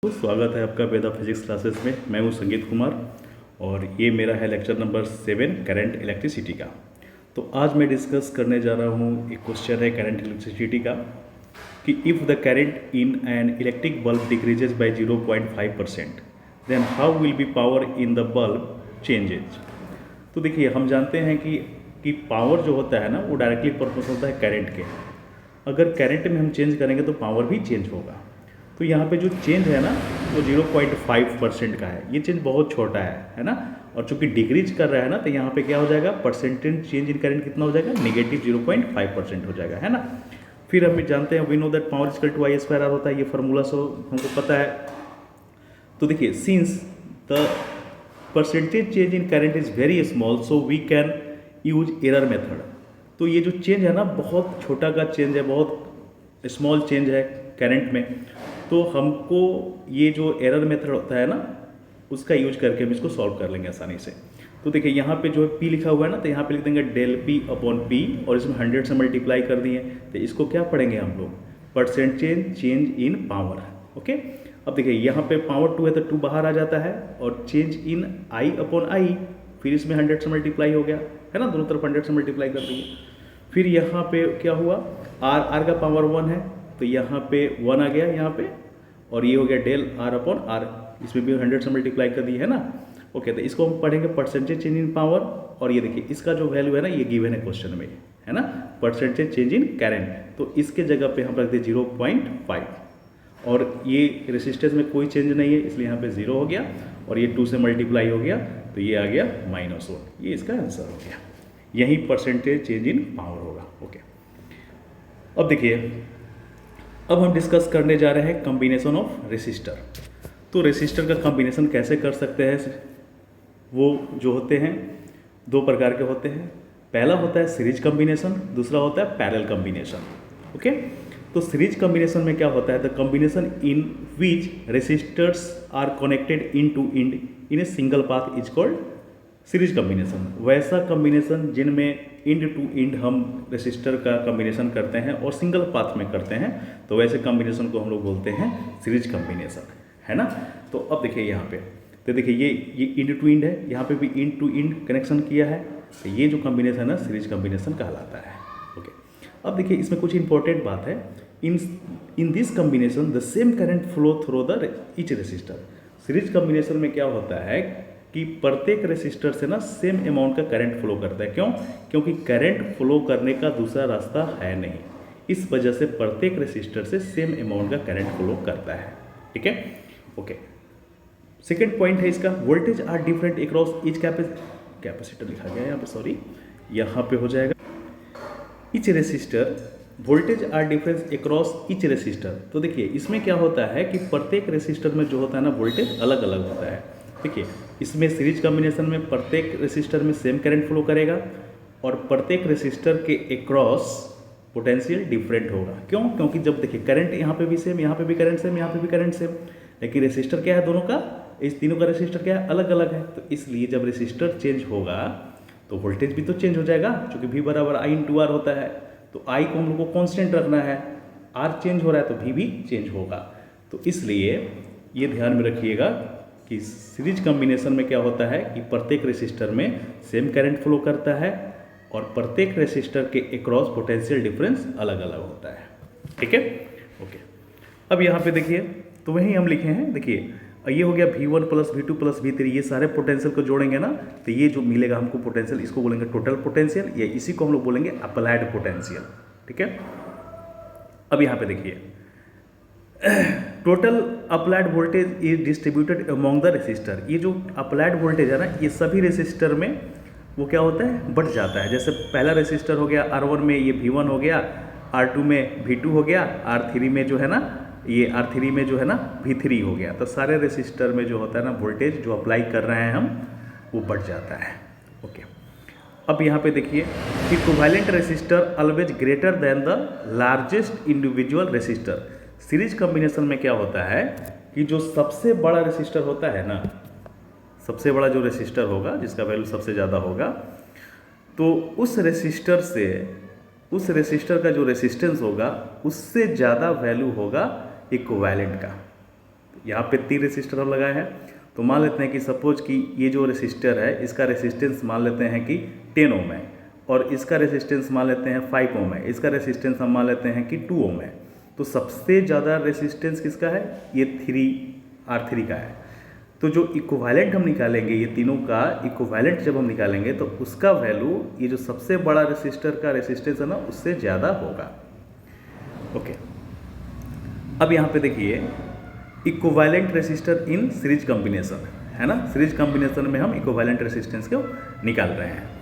तो स्वागत है आपका वेदा फिजिक्स क्लासेस में। मैं हूं संगीत कुमार और ये मेरा है लेक्चर नंबर 7 करंट इलेक्ट्रिसिटी का। तो आज मैं डिस्कस करने जा रहा हूं, एक क्वेश्चन है करंट इलेक्ट्रिसिटी का कि if the current in an electric bulb decreases by 0.5% then how will be power in the bulb changes. तो देखिए, हम जानते हैं कि पावर जो होता है ना वो डायरेक्टली प्रोपोर्शनल होता है करंट के। अगर करंट में हम चेंज करेंगे तो पावर भी चेंज होगा। तो यहाँ पे जो चेंज है ना वो 0.5% का है। ये चेंज बहुत छोटा है ना। और चूंकि डिक्रीज कर रहा है ना तो यहाँ पे क्या हो जाएगा, परसेंटेज चेंज इन करंट कितना हो जाएगा, -0.5% हो जाएगा, है ना। फिर हम जानते हैं we know that power equal to I²R होता है। ये फार्मूला सो हमको पता है। तो देखिए, since the percentage change in current is very small so we can use error method. तो ये जो चेंज है ना बहुत छोटा का चेंज है, बहुत स्मॉल चेंज है करंट में। तो हमको ये जो एरर मेथड होता है ना उसका यूज करके हम इसको सॉल्व कर लेंगे आसानी से। तो देखिए, यहाँ पे जो है P लिखा हुआ है ना, तो यहाँ पे लिख देंगे del P/P और इसमें 100 से मल्टीप्लाई कर दिए। तो इसको क्या पढ़ेंगे हम लोग, परसेंटेज चेंज इन पावर। ओके, अब देखिए यहाँ पे पावर 2 है तो 2 बाहर आ जाता है और चेंज इन I/I, फिर इसमें 100 से मल्टीप्लाई हो गया, है ना, दोनों तरफ 100 से मल्टीप्लाई कर दिए। फिर यहाँ पे क्या हुआ, R का पावर 1 है तो यहाँ पे 1 आ गया यहाँ पे, और ये हो गया del R/R, इसमें भी 100 से मल्टीप्लाई कर दी, है ना। ओके, तो इसको हम पढ़ेंगे परसेंटेज चेंज इन पावर। और ये देखिए इसका जो वैल्यू है ना ये गिवन है क्वेश्चन में, है ना, परसेंटेज चेंज इन करंट। तो इसके जगह पे हम रख दें 0.5 और ये रेसिस्टेंस में कोई चेंज नहीं है इसलिए यहाँ पे 0 हो गया और ये 2 से मल्टीप्लाई हो गया तो ये आ गया -1। ये इसका आंसर हो गया। यही परसेंटेज चेंज इन पावर होगा। ओके, अब देखिए, अब हम डिस्कस करने जा रहे हैं कॉम्बिनेशन ऑफ रेसिस्टर। तो रेसिस्टर का कॉम्बिनेशन कैसे कर सकते हैं, वो जो होते हैं दो प्रकार के होते हैं। पहला होता है सीरीज कॉम्बिनेशन, दूसरा होता है पैरेलल कॉम्बिनेशन। ओके, तो सीरीज कॉम्बिनेशन में क्या होता है, the combination in which resistors are connected in to end in a single path is called series combination. वैसा कॉम्बिनेशन जिनमें इंड टू इंड हम रेसिस्टर का कॉम्बिनेशन करते हैं और सिंगल पाथ में करते हैं, तो वैसे कॉम्बिनेशन को हम लोग बोलते हैं सीरीज कॉम्बिनेशन, है ना। तो अब देखिए यहाँ पे, तो देखिए ये इंड टू इंड है, यहाँ पे भी इंड टू इंड कनेक्शन किया है, तो ये जो कॉम्बिनेशन है ना सीरीज कॉम्बिनेशन कहलाता है। ओके, अब देखिए इसमें कुछ इंपॉर्टेंट बात है। In this combination the same current flow through the each resistor. Series combination में क्या होता है कि प्रत्येक रेसिस्टर से ना सेम अमाउंट का करंट फ्लो करता है। क्यों? क्योंकि करंट फ्लो करने का दूसरा रास्ता है नहीं, इस वजह से प्रत्येक रेसिस्टर से सेम अमाउंट का करंट फ्लो करता है। ठीक है, ओके। सेकेंड पॉइंट है इसका, voltage are different across each capacitor लिखा गया है यहाँ पे, सॉरी, यहाँ पे हो जाएगा each resistor, voltage are difference across each resistor. तो देखिए इसमें क्या होता है कि प्रत्येक रेसिस्टर में जो होता है ना वोल्टेज अलग अलग होता है। देखिए इसमें सीरीज कॉम्बिनेशन में प्रत्येक रेसिस्टर में सेम करंट फ्लो करेगा और प्रत्येक रेसिस्टर के अक्रॉस पोटेंशियल डिफरेंट होगा। क्यों? क्योंकि जब देखिए करंट यहाँ पे भी सेम, यहाँ पे भी करंट सेम, यहाँ पे भी करंट सेम, लेकिन रेसिस्टर क्या है दोनों का, इस तीनों का रेसिस्टर क्या है, अलग अलग है। तो इसलिए जब रेसिस्टर चेंज होगा तो वोल्टेज भी तो चेंज हो जाएगा, क्योंकि V = I/R होता है। तो I को हम लोग को कॉन्स्टेंट रखना है, R चेंज हो रहा है तो V भी चेंज होगा। तो इसलिए ये ध्यान में रखिएगा कि सीरीज कॉम्बिनेशन में क्या होता है कि प्रत्येक रेसिस्टर में सेम करंट फ्लो करता है और प्रत्येक रेसिस्टर के अक्रॉस पोटेंशियल डिफरेंस अलग अलग होता है। ठीक है, ओके। अब यहाँ पे देखिए, तो वही हम लिखे हैं, देखिए ये हो गया V1 + V2 + V3, ये सारे पोटेंशियल को जोड़ेंगे ना तो ये जो मिलेगा हमको पोटेंशियल, इसको बोलेंगे टोटल पोटेंशियल, या इसी को हम लोग बोलेंगे अप्लाइड पोटेंशियल। ठीक है, अब यहाँ पे देखिए total applied voltage is distributed among the resistor. ये जो अप्लाइड वोल्टेज है ना ये सभी रेसिस्टर में वो क्या होता है, बढ़ जाता है। जैसे पहला रेसिस्टर हो गया R1 में ये V1 हो गया, R2 में V2 हो गया, R3 में जो है ना ये R3 में जो है ना V3 हो गया। तो सारे रेसिस्टर में जो होता है ना वोल्टेज जो अप्लाई कर रहे हैं हम वो बढ़ जाता है। ओके, अब यहाँ पे देखिए equivalent resistor always greater than the largest individual resistor. Series combination में क्या होता है कि जो सबसे बड़ा रेसिस्टर होता है ना, सबसे बड़ा जो रेसिस्टर होगा जिसका वैल्यू सबसे ज़्यादा होगा, तो उस रेसिस्टर से उस रेसिस्टर का जो रेसिस्टेंस होगा उससे ज़्यादा वैल्यू होगा इक्विवेलेंट का। यहाँ पे 3 रेसिस्टर हम लगाए हैं। तो मान लेते हैं कि सपोज कि ये जो रेसिस्टर है इसका रेसिस्टेंस मान लेते हैं कि 10 ओम है, और इसका रेसिस्टेंस मान लेते हैं 5 ओम है, इसका रेसिस्टेंस हम मान लेते हैं कि 2 ओम है। तो सबसे ज़्यादा रेसिस्टेंस किसका है? ये R3 का है। तो जो इक्विवेलेंट हम निकालेंगे, ये तीनों का इक्विवेलेंट जब हम निकालेंगे तो उसका वैल्यू ये जो सबसे बड़ा रेसिस्टर का रेसिस्टेंस है ना उससे ज़्यादा होगा। ओके, अब यहाँ पे देखिए equivalent resistor in series combination है ना, सीरीज कॉम्बिनेशन में हम इक्विवेलेंट रेसिस्टेंस को निकाल रहे हैं।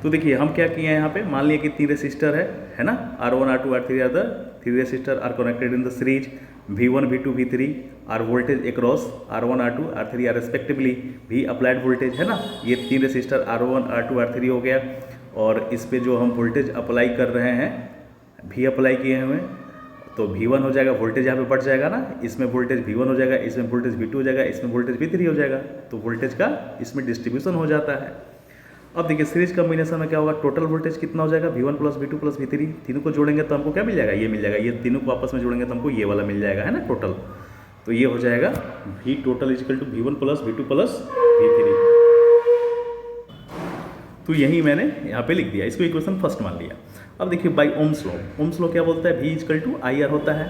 तो देखिए हम क्या किए हैं यहाँ पे, मान लिया कि 3 रेसिस्टर है ना, R1 R2 R3 are the 3 resistor are connected in the series, V1 V2 V3 are voltage across R1 R2 R3 are respectively, V applied voltage है ना, ये 3 रेसिस्टर R1 R2 R3 हो गया। और इस पे जो हम वोल्टेज अप्लाई कर रहे हैं, V अप्लाई किए हुए हैं, तो V1 हो जाएगा, वोल्टेज यहाँ पे बढ़ जाएगा ना, इसमें वोल्टेज V1 हो जाएगा, इसमें वोल्टेज V2 हो जाएगा, इसमें वोल्टेज V3 हो जाएगा। तो वोल्टेज का इसमें डिस्ट्रीब्यूशन हो जाता है। अब देखिए सीरीज कॉम्बिनेशन में क्या होगा, टोटल वोल्टेज कितना हो जाएगा, V1 plus V2 plus V3, तीनों को जोड़ेंगे तो हमको क्या मिल जाएगा, ये मिल जाएगा। ये तीनों को आपस में जोड़ेंगे तो हमको ये वाला मिल जाएगा, है ना टोटल। तो ये हो जाएगा V total is equal to V1 plus V2 plus V3। तो यही मैंने यहाँ पे लिख दिया, इसको इक्वेशन फर्स्ट मान लिया। अब देखिए by Ohm's law, Ohm's law क्या बोलता है, V इजिकल टू IR होता है।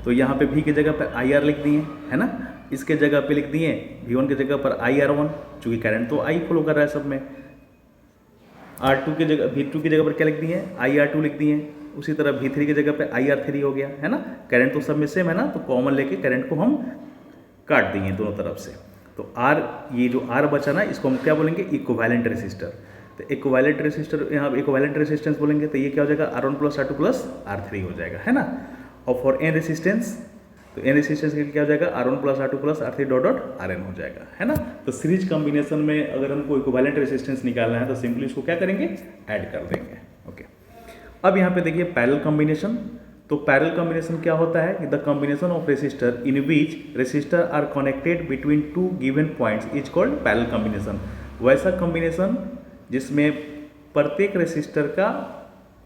तो यहाँ पे V की जगह पर IR लिख दिए, है ना, इसके जगह पे लिख दिए V1 की जगह पर IR1, चूँकि करंट तो I फॉलो कर रहा है सब में। R2 की जगह V2 की जगह पर क्या लिख दिए, IR2 लिख दिए। उसी तरह V3 की जगह पे IR3 हो गया, है ना, करंट तो सब में सेम है ना, तो कॉमन लेके करंट को हम काट देंगे दोनों तरफ से। तो R, ये जो R बचा ना, इसको हम क्या बोलेंगे, इक्विवेलेंट रेसिस्टर। तो इक्विवेलेंट रेसिस्टर, यहाँ इक्विवेलेंट रेसिस्टेंस बोलेंगे तो ये क्या हो जाएगा, R1 plus R2 plus R3 हो जाएगा, है ना। और फॉर N रेसिस्टेंस, तो N रेसिस्टेंस के लिए क्या हो जाएगा, R1 plus R2 plus R3 dot dot Rn हो जाएगा, है ना। तो सीरीज कॉम्बिनेशन में अगर हमको इक्विवेलेंट रेसिस्टेंस निकालना है तो सिंपली इसको क्या करेंगे, ऐड कर देंगे। ओके, अब यहाँ पे देखिए पैरेलल कॉम्बिनेशन। तो पैरेलल कॉम्बिनेशन क्या होता है कि the combination of resistor in which resistor are connected between 2 given points is called parallel combination. वैसा कॉम्बिनेशन जिसमें प्रत्येक रेसिस्टर का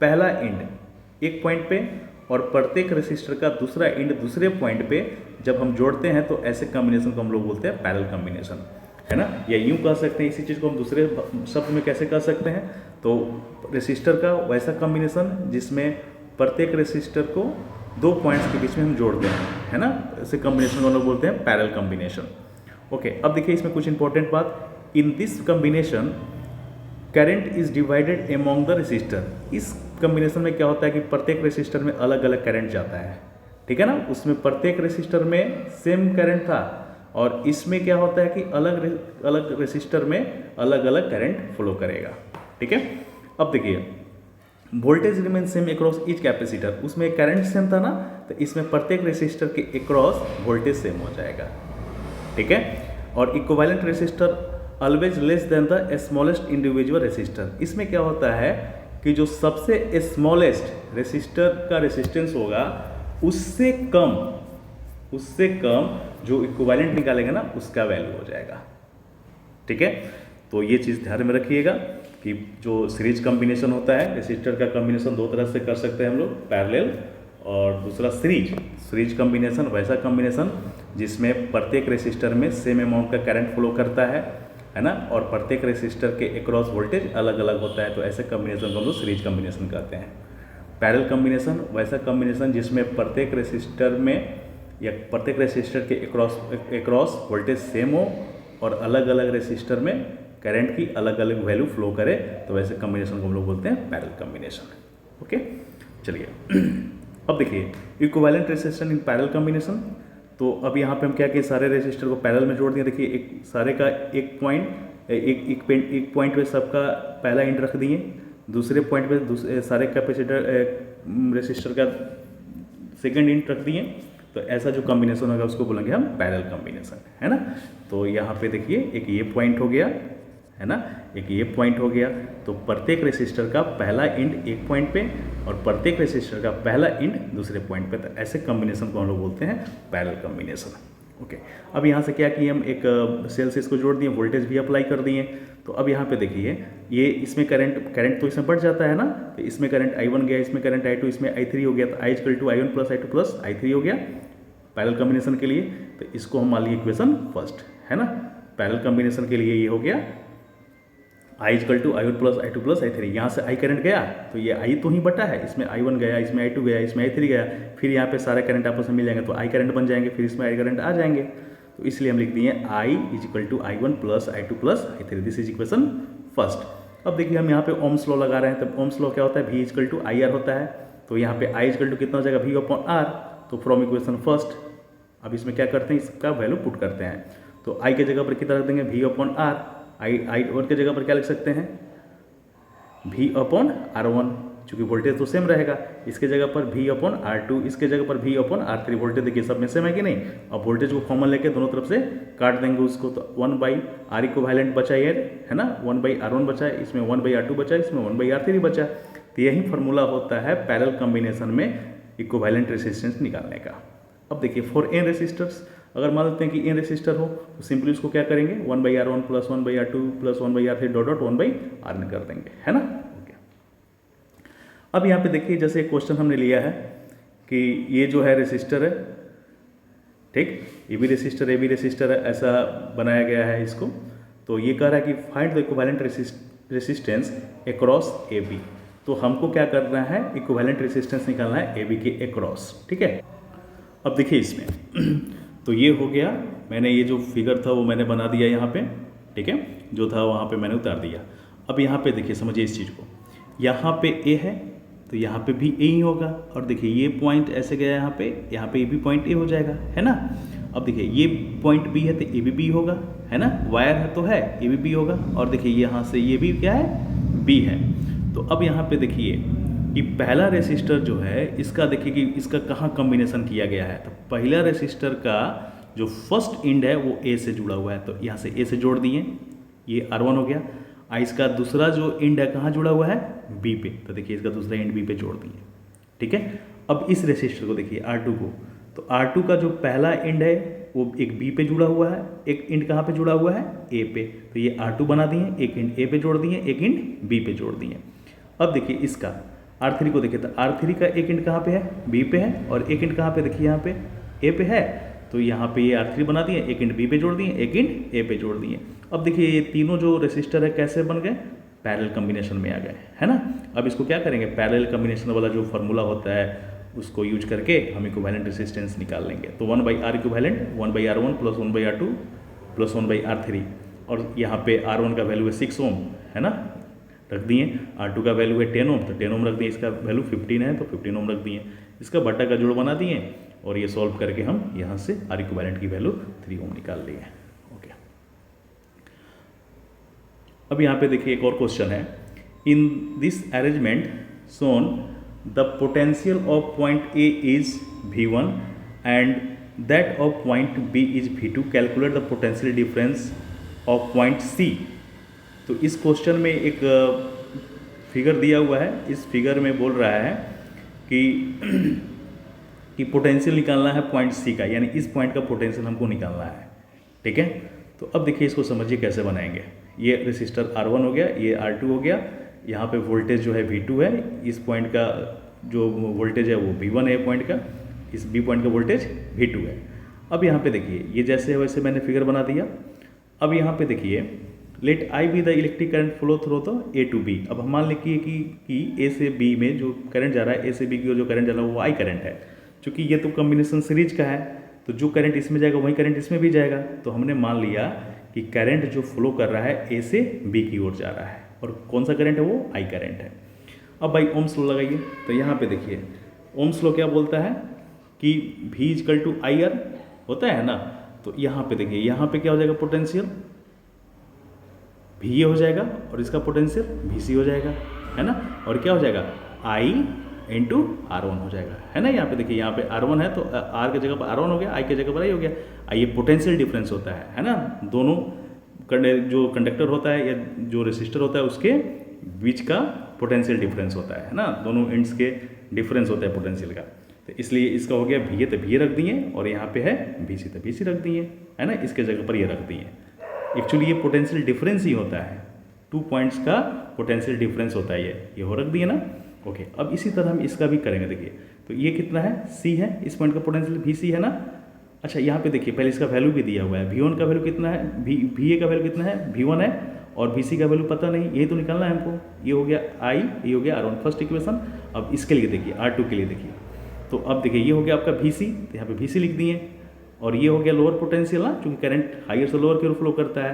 पहला एंड एक पॉइंट पे और प्रत्येक रेसिस्टर का दूसरा एंड दूसरे पॉइंट पे जब हम जोड़ते हैं तो ऐसे कॉम्बिनेशन को हम लोग बोलते हैं पैरेलल कॉम्बिनेशन, है ना। या यूँ कह सकते हैं, इसी चीज़ को हम दूसरे शब्द में कैसे कह सकते हैं, तो रेसिस्टर का वैसा कॉम्बिनेशन जिसमें प्रत्येक रेसिस्टर को 2 पॉइंट्स के बीच में हम जोड़ते हैं, है ना, ऐसे कॉम्बिनेशन को हम लोग बोलते हैं पैरेलल कॉम्बिनेशन। ओके, अब देखिए इसमें कुछ इंपॉर्टेंट बात, in this combination current is divided among the resistor. इस कॉम्बिनेशन में क्या होता है कि प्रत्येक रेसिस्टर में अलग अलग करंट जाता है, ठीक है ना। उसमें प्रत्येक रेसिस्टर में सेम करंट था, और इसमें क्या होता है कि अलग अलग रेसिस्टर में अलग अलग करंट फ्लो करेगा, ठीक है। अब देखिए voltage remain same across each capacitor, उसमें करंट सेम था ना, तो इसमें प्रत्येक रेसिस्टर के अक्रॉस वोल्टेज सेम हो जाएगा, ठीक है। और equivalent resistor always less than the smallest individual resistor. इसमें क्या होता है कि जो सबसे स्मॉलेस्ट रेसिस्टर का रेसिस्टेंस होगा उससे कम जो इक्विवेलेंट निकालेंगे ना उसका वैल्यू हो जाएगा, ठीक है। तो ये चीज़ ध्यान में रखिएगा कि जो सीरीज कॉम्बिनेशन होता है, रेसिस्टर का कॉम्बिनेशन 2 तरह से कर सकते हैं हम लोग, पैरेलल और दूसरा सीरीज कॉम्बिनेशन, वैसा कॉम्बिनेशन जिसमें प्रत्येक रेसिस्टर में सेम अमाउंट का करंट फ्लो करता है ना, और प्रत्येक रेसिस्टर के अक्रॉस वोल्टेज अलग अलग होता है, तो ऐसे कॉम्बिनेशन को हम लोग सीरीज कॉम्बिनेशन कहते हैं। पैरेलल कॉम्बिनेशन वैसा कॉम्बिनेशन जिसमें प्रत्येक रेसिस्टर में या प्रत्येक रेसिस्टर के अक्रॉस वोल्टेज सेम हो और अलग अलग रेसिस्टर में करंट की अलग अलग वैल्यू फ्लो करे, तो वैसे कॉम्बिनेशन को हम लोग बोलते हैं पैरेलल कॉम्बिनेशन। ओके, चलिए अब देखिए equivalent resistor in parallel combination. तो अब यहाँ पे हम क्या किए, सारे रेसिस्टर को पैरेलल में जोड़ दिए। देखिए एक सारे का एक पॉइंट पे सबका पहला एंड रख दिए, दूसरे पॉइंट पे सारे कैपेसिटर रेसिस्टर का सेकंड एंड रख दिए। तो ऐसा जो कॉम्बिनेशन होगा उसको बोलेंगे हम पैरेलल कॉम्बिनेशन, है ना। तो यहाँ पे देखिए एक ये पॉइंट हो गया, है ना, एक ये पॉइंट हो गया। तो प्रत्येक रेसिस्टर का पहला एंड एक पॉइंट पे और प्रत्येक रेसिस्टर का पहला एंड दूसरे पॉइंट पे, तो ऐसे कॉम्बिनेशन को हम लोग बोलते हैं पैरेलल कॉम्बिनेशन। ओके, अब यहाँ से क्या किए, हम एक सेल से इसको जोड़ दिए, वोल्टेज भी अप्लाई कर दिए। तो अब यहाँ पे देखिए ये इसमें करंट तो इसमें बढ़ जाता है ना, तो इसमें करंट I1 गया, इसमें करंट I2, इसमें I3 हो गया, तो I = I1 + I2 + I3 हो गया पैरेलल कॉम्बिनेशन के लिए। तो इसको हम मान लिए इक्वेशन फर्स्ट, है ना। पैरेलल कॉम्बिनेशन के लिए ये हो गया I equal to I1 plus I2 plus I3। यहाँ से I करंट गया तो ये I तो ही बटा है, इसमें I1 गया, इसमें I2 गया, इसमें I3 गया, फिर यहाँ पे सारे करंट आपस में मिल जाएंगे तो I करंट बन जाएंगे, फिर इसमें I करंट आ जाएंगे। तो इसलिए हम लिख दिए I is equal to I1 plus I2 plus I3। This is equation first. अब देखिए हम यहाँ पे ओम्स लॉ लगा रहे हैं, तब ओम्स लॉ क्या होता है, V इक्वल टू IR होता है। तो यहाँ पे I इक्वल टू कितना हो जाएगा, V अपॉन R। तो फ्रॉम इक्वेशन फर्स्ट अब इसमें क्या करते हैं, इसका वैल्यू पुट करते हैं। तो I के जगह पर कितना रख देंगे, V अपॉन R। I और के जगह पर क्या लिख सकते हैं, V अपॉन R1, चूँकि वोल्टेज तो सेम रहेगा। इसके जगह पर V अपॉन R2, इसके जगह पर V अपॉन R3। वोल्टेज देखिए सब में सेम है कि नहीं। अब वोल्टेज को कॉमन लेके दोनों तरफ से काट देंगे उसको, तो 1/R इक्विवेलेंट बचा ये, है ना, 1/R1 बचा है, इसमें 1/R2 बचा है, इसमें 1/R3 बचा। तो यही फार्मूला होता है पैरेलल कॉम्बिनेशन में इक्विवेलेंट रेजिस्टेंस निकालने का। अब देखिए फॉर n रेसिस्टर्स, अगर मान लेते हैं कि n रेसिस्टर हो तो सिंपली उसको क्या करेंगे, 1/R1 plus 1/R2 plus 1/R3 dot dot 1/R कर देंगे, है ना। ओके, अब यहाँ पे देखिए जैसे एक क्वेश्चन हमने लिया है कि ये जो है रेसिस्टर है, ठीक, ये भी रेसिस्टर है, ऐसा बनाया गया है इसको। तो ये कह रहा है कि find the equivalent resistance across A B. तो हमको क्या करना है, इक्विवेलेंट रेसिस्टेंस निकालना है ए बी के अक्रॉस, ठीक है। अब देखिए इसमें तो ये हो गया, मैंने ये जो फिगर था वो मैंने बना दिया यहाँ पे, ठीक है, जो था वहाँ पे मैंने उतार दिया। अब यहाँ पे देखिए समझिए इस चीज़ को, यहाँ पे ए है तो यहाँ पे भी ए ही होगा, और देखिए ये पॉइंट ऐसे गया यहाँ पे ये भी पॉइंट ए हो जाएगा, है ना। अब देखिए ये पॉइंट बी है तो ए भी बी होगा, है ना, वायर है तो है ए भी बी होगा, और देखिए यहाँ से ये भी क्या है, बी है। तो अब यहाँ पे देखिए कि पहला रेसिस्टर जो है इसका देखिए कि इसका कहाँ कॉम्बिनेशन किया गया है। तो पहला रेसिस्टर का जो फर्स्ट एंड है वो ए से जुड़ा हुआ है, तो यहाँ से ए से जोड़ दिए, ये R1 हो गया। इसका दूसरा जो एंड है कहाँ जुड़ा हुआ है, बी पे, तो देखिए इसका दूसरा एंड बी पे जोड़ दिए, ठीक है। अब इस रेसिस्टर को देखिए R2 को, तो R2 का जो पहला एंड है वो एक बी पे जुड़ा हुआ है, एक एंड कहाँ पे जुड़ा हुआ है, ए पे, तो ये R2 बना दिए, एक एंड ए पे जोड़ दिए, एक एंड बी पे जोड़ दिए। अब देखिए इसका R3 को देखिए, तो R3 का एक एंड कहाँ पे है, बी पे है, और एक एंड कहाँ पे देखिए यहाँ पे ए पे है, तो यहाँ पे ये R3 बना दिए, एक एंड बी पे जोड़ दिए, एक एंड ए पे जोड़ दिए। अब देखिए ये तीनों जो रेसिस्टर है कैसे बन गए, पैरेलल कॉम्बिनेशन में आ गए, है ना। अब इसको क्या करेंगे, पैरेलल कॉम्बिनेशन वाला जो फार्मूला होता है उसको यूज करके हम इक्विवेलेंट रेसिस्टेंस निकाल लेंगे। तो 1/R equivalent 1/R1 plus 1/R2 plus 1/R3, और यहाँ पे R1 का वैल्यू है 6 ओम, है ना, रख दिए। R2 का वैल्यू है 10 ओम, तो 10 ओम रख दिए, इसका वैल्यू 15 है तो 15 ओम रख दिए, इसका बटा का जोड़ बना दिए, और ये सॉल्व करके हम यहाँ से R इक्विवेलेंट की वैल्यू 3 ओम निकाल लिए। ओके, अब यहाँ पे देखिए एक और क्वेश्चन है, in this arrangement shown the potential of point A is V1 and that of point B is V2, calculate the potential difference of point C. तो इस क्वेश्चन में एक फिगर दिया हुआ है, इस फिगर में बोल रहा है कि पोटेंशियल निकालना है पॉइंट सी का, यानी इस पॉइंट का पोटेंशियल हमको निकालना है, ठीक है। तो अब देखिए इसको समझिए कैसे बनाएंगे। ये रेसिस्टर R1 हो गया, ये R2 हो गया, यहाँ पे वोल्टेज जो है V2 है, इस पॉइंट का जो वोल्टेज है वो V1 है पॉइंट का, इस B पॉइंट का वोल्टेज V2 है। अब यहाँ पे देखिए ये जैसे है वैसे मैंने फिगर बना दिया। अब यहाँ पे देखिए let I be the electric current flow through the A to B। अब हम मान लिखिए कि A से B में जो करंट जा रहा है, A से B की ओर जो करंट जा रहा है वो I करंट है। चूँकि ये तो कॉम्बिनेशन सीरीज का है तो जो करंट इसमें जाएगा वही करंट इसमें भी जाएगा, तो हमने मान लिया कि करंट जो फ्लो कर रहा है ए से बी की ओर जा रहा है, और कौन सा करंट है वो आई करंट है। अब भाई ओम्स लॉ लगाइए, तो यहाँ पे देखिए ओम्स लॉ क्या बोलता है कि V equal to I R होता है ना। तो यहाँ पे देखिए यहाँ पे क्या हो जाएगा, पोटेंशियल V हो जाएगा और इसका पोटेंशियल VC हो जाएगा, है ना, और क्या हो जाएगा I इंटू R1 हो जाएगा, है ना। यहाँ पे देखिए यहाँ पे R1 है तो R की जगह पर R1 हो गया, I की जगह पर I हो गया। ये पोटेंशियल डिफरेंस होता है ना, दोनों जो कंडक्टर होता है या जो रेसिस्टर होता है उसके बीच का पोटेंशियल डिफरेंस होता है ना, दोनों एंड्स के डिफरेंस होता है पोटेंशियल का। तो इसलिए इसका हो गया V है तो V रख दिए, और यहाँ पे है VC तो VC रख दिए, है ना, इसके जगह पर ये रख दिए। एक्चुअली ये पोटेंशियल डिफरेंस ही होता है, 2 पॉइंट्स का पोटेंशियल डिफरेंस होता है ये हो रख दिए ना। ओके, अब इसी तरह हम इसका भी करेंगे। देखिए तो ये कितना है, C है, इस पॉइंट का पोटेंशियल VC है ना, अच्छा यहाँ पे देखिए पहले इसका वैल्यू भी दिया हुआ है, V1 का वैल्यू कितना है, VA का वैल्यू कितना है, V1 है, और VC का वैल्यू पता नहीं, यही तो निकालना है हमको। ये हो गया I, ये हो गया R1 फर्स्ट इक्वेशन। अब इसके लिए देखिए R2 के लिए देखिए, तो अब देखिए ये हो गया आपका VC, तो यहाँ पे VC लिख दिए, और ये हो गया लोअर पोटेंशियल ना, क्योंकि करंट हायर से लोअर की ओर फ्लो करता है,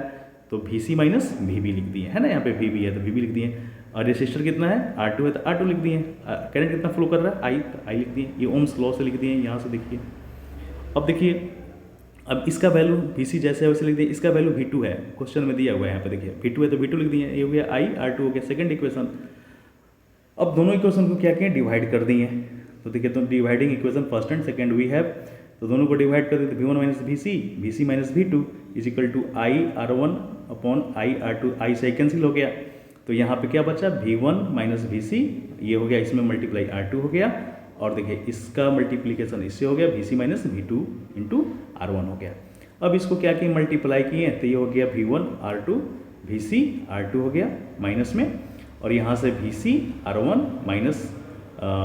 तो VC माइनस VB लिख दिए, है ना, यहाँ पे VB है तो VB लिख दिए। और रेसिस्टर कितना है, R2 है तो R2 लिख दिए। करंट कितना फ्लो कर रहा है, I, तो I लिख दिए। ये ओम्स लॉ से लिख दिए यहाँ से देखिए। अब देखिए, अब इसका वैल्यू VC जैसे है वैसे लिख दिए, इसका वैल्यू V2 है, क्वेश्चन में दिया हुआ है यहाँ पे देखिए, V2 है तो V2 लिख दिए। ये हो गया I, R2 हो गया सेकंड इक्वेशन। अब दोनों इक्वेशन को क्या किए, डिवाइड कर दिए। तो देखिए, तो dividing equation first and second we have, तो दोनों को डिवाइड कर दिए, तो V1 minus VC, VC minus V2 is equal to I R1 upon I R2, I से कैंसिल हो गया, तो यहाँ पे क्या बचा, V1 माइनस VC, ये हो गया, इसमें मल्टीप्लाई R2 हो गया, और देखिए इसका मल्टीप्लिकेशन इससे हो गया, VC minus V2 into R1 हो गया। अब इसको क्या किए, मल्टीप्लाई किए, तो ये हो गया V1 R2 VC R2 हो गया माइनस में, और यहाँ से VC R1 minus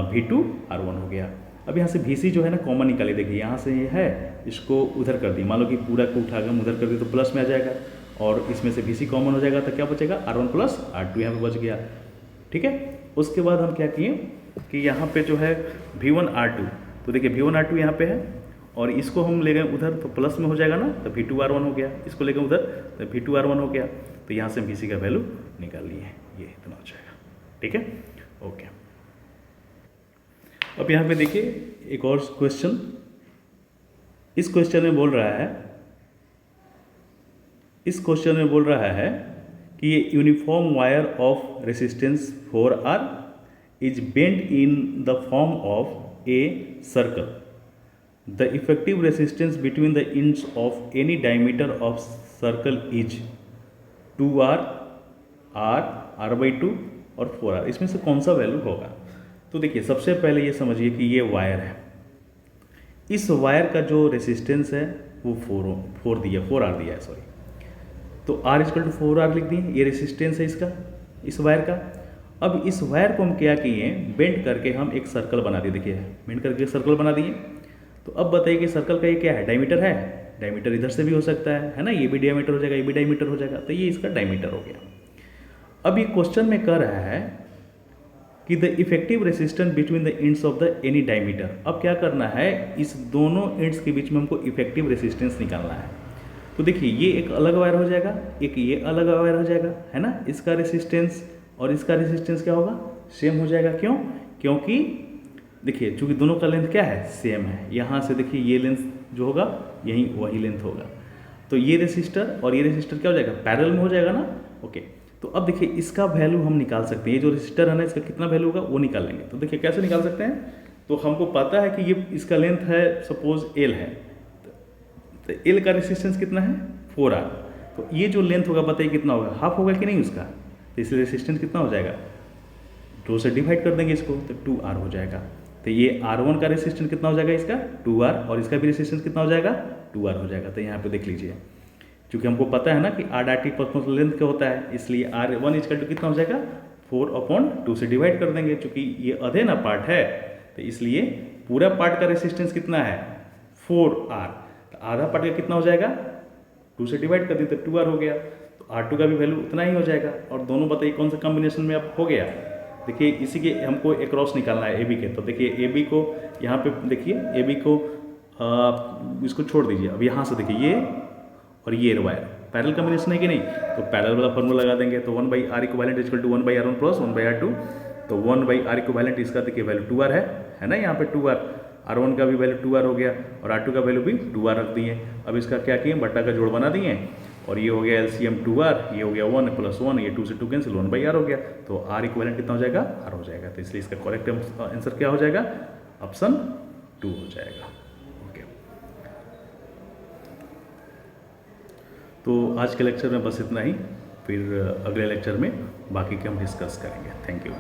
V2 R1 हो गया। अब यहाँ से VC जो है ना कॉमन निकालिए, देखिए यहाँ से ये है, इसको उधर कर दी, मान लो कि पूरा को उठाकर हम उधर कर दी तो प्लस में आ जाएगा, और इसमें से VC कॉमन हो जाएगा तो क्या बचेगा, R1 प्लस R2 यहाँ पे बच गया। ठीक है, उसके बाद हम क्या किए कि यहाँ पे जो है V1 R2, तो देखिए V1 R2 यहाँ पे है, और इसको हम ले गए उधर तो प्लस में हो जाएगा ना, तो V2 R1 हो गया, इसको ले गए उधर तो V2 R1 हो गया, तो यहाँ से VC का वैल्यू निकाल लिए, ये इतना हो जाएगा। ठीक है, ओके। अब यहाँ पे देखिए एक और क्वेश्चन, इस क्वेश्चन में बोल रहा है कि ये uniform wire of resistance 4R is bend in the form of a circle. The effective resistance between the ends of any diameter of circle is 2R, R/2 और 4R। इसमें से कौन सा वैल्यू होगा? तो देखिए सबसे पहले ये समझिए कि ये वायर है, इस वायर का जो रेसिस्टेंस है वो 4R दिया है, सॉरी, तो R इक्वल टू 4R लिख दिए, ये रेसिस्टेंस है इसका, इस वायर का। अब इस वायर को हम क्या किए, बेंड करके हम एक सर्कल बना दिए, देखिए बेंड करके सर्कल बना दिए। तो अब बताइए कि सर्कल का ये क्या है, डायमीटर है, डायमीटर इधर से भी हो सकता है ना, ये भी डायमीटर हो जाएगा, ये भी डायमीटर हो जाएगा, तो ये इसका डायमीटर हो गया। अब ये क्वेश्चन में कह रहा है कि the effective resistance between the ends of the any diameter. अब क्या करना है, इस दोनों एंड्स के बीच में हमको इफेक्टिव रेसिस्टेंस निकालना है। तो देखिए ये एक अलग वायर हो जाएगा, एक ये अलग वायर हो जाएगा, है ना, इसका रेसिस्टेंस और इसका रेसिस्टेंस क्या होगा, सेम हो जाएगा। क्यों? क्योंकि देखिए चूंकि दोनों का लेंथ क्या है, सेम है। यहाँ से देखिए ये लेंथ जो होगा यही वही लेंथ होगा, तो ये रेसिस्टर और ये रेसिस्टर क्या हो जाएगा, पैरेलल में हो जाएगा ना। ओके, तो अब देखिए इसका वैल्यू हम निकाल सकते हैं, ये जो रेसिस्टर है ना इसका कितना वैल्यू होगा वो निकाल लेंगे। तो देखिए कैसे निकाल सकते हैं, तो हमको पता है कि ये इसका लेंथ है सपोज L है, तो L का रेसिस्टेंस कितना है 4R, तो ये जो लेंथ होगा बताइए कितना होगा, हाफ होगा कि नहीं उसका, तो इसलिए रेसिस्टेंस कितना हो जाएगा, 2 से डिवाइड कर देंगे इसको तो 2R हो जाएगा। तो ये R1 का रेसिस्टेंस कितना हो जाएगा इसका 2R, और इसका भी रेसिस्टेंस कितना हो जाएगा 2R हो जाएगा। तो यहाँ पे देख लीजिए, क्योंकि हमको पता है ना कि R/T परपेंडिकुलर लेंथ का होता है, इसलिए R1 इक्वल टू कितना हो जाएगा 4/2 से डिवाइड कर देंगे, क्योंकि ये आधे ना पार्ट है, तो इसलिए पूरा पार्ट का रेसिस्टेंस कितना है 4R, तो आधा पार्ट का कितना हो जाएगा 2 से डिवाइड कर दिए तो 2R हो गया। तो R2 का भी वैल्यू उतना ही हो जाएगा। और दोनों बताइए कौन सा कॉम्बिनेशन में अब हो गया। देखिए इसी के हमको एक्रॉस निकालना है AB के, तो देखिए AB को यहाँ पे देखिए AB को इसको छोड़ दीजिए। अब यहाँ से देखिए ये और ये वायर पैरेलल कॉम्बिनेशन है कि नहीं, तो पैरेलल वाला फॉर्मूला लगा देंगे। तो 1/R equivalent equal to 1/R1 plus 1/R2, तो 1/R इक्विवेलेंट इसका देखिए वैल्यू 2R है ना, यहाँ पे 2R, R1 का भी वैल्यू 2R हो गया और R2 का वैल्यू भी 2R रख दिए। अब इसका क्या किए, बट्टा का जोड़ बना दिए, और ये हो गया LCM 2R, ये हो गया 1 + 1, ये 2 से 2 कैंसिल, 1/R हो गया। तो R इक्विवेलेंट कितना हो जाएगा, R हो जाएगा। तो इसलिए इसका करेक्ट आंसर क्या हो जाएगा, ऑप्शन 2 हो जाएगा। ओके, तो आज के लेक्चर में बस इतना ही, फिर अगले लेक्चर में बाकी के हम डिस्कस करेंगे। Thank you.